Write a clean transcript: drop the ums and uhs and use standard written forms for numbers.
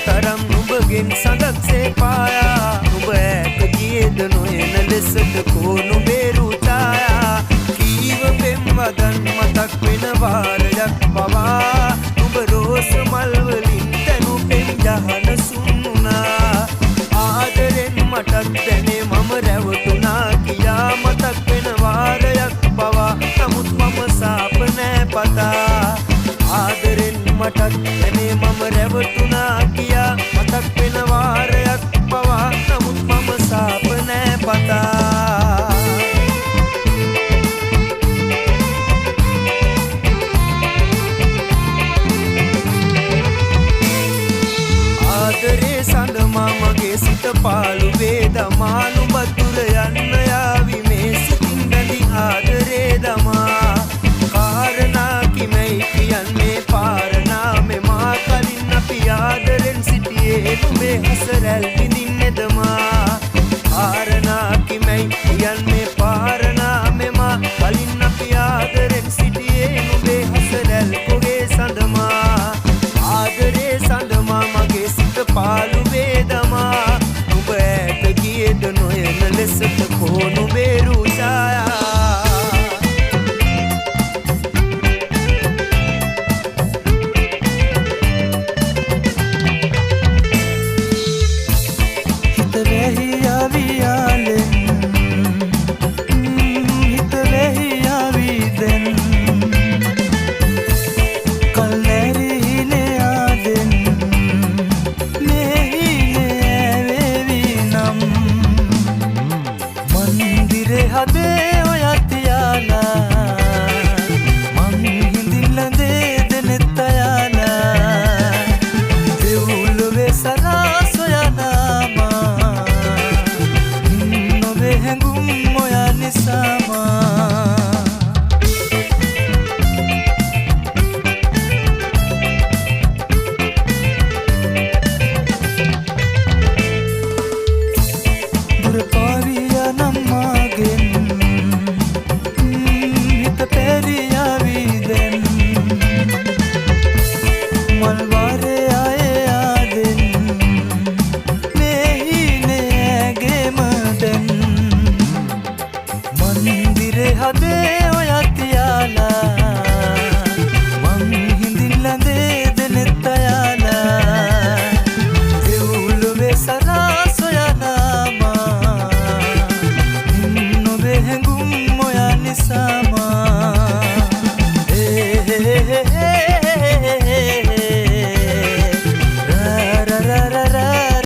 තරම් නුඹගෙන් සඳක්සේ පායා නුඹ ඈත ගියේද නොයන ලෙසට කෝ නුඹේ රුචායා කීව පෙම් වදන් මතක් වෙන වාරයක් පවා නුඹ රෝස මල් වලින් තනු පෙම් ජහන සුන්නුනා ආදරෙන් මටත් දැනේ මම රැවටුණා කියා මතක් වෙන වාරයක් පවා නමුත් මම සාප නෑ පතා ආදරෙන් මටත් දැනේ මම රැවටුණා කියා මතක් වෙන වාරයක් පවා නමුත් මම සාප නෑ පතා ආදරේ සඳමා මගේ සිත පාළු වේදමා නුඹ තුර යන්න යාවි මේ සිතින් බැඳි ආදරේ දමා කාරණා කිමයි කියන්නේ පාරණා මෙමා කලින් අපි ආදරෙන් සිටියේ නුඹේ හසරැල් විඳින්නෙදමා කාරණා කිමයි කියන්නේ පාරණා මෙමා කලින් අපි ආදරෙන් සිටියේ නුඹේ හසරැල් කොගේ සඳමා ආදරේ සඳමා මගේ සිත පාළු වේදමා නුඹ ඈත ගියේද නොයන ලෙසට කෝ නුඹේ රුචායා හිත වෙහි ආවි යාලෙන් හිත වෙහි ආවි දැන් හදේ ඔයත් යාලා මං හිඳිල්ලඳේ දෙනෙත් අයාලා දෙවුලුවේ සරා සොයනාමා නොවේ හැඟුම් ඔයා නිසාමා දුර පාවියා නම්මාගෙන් मंदिरे हदे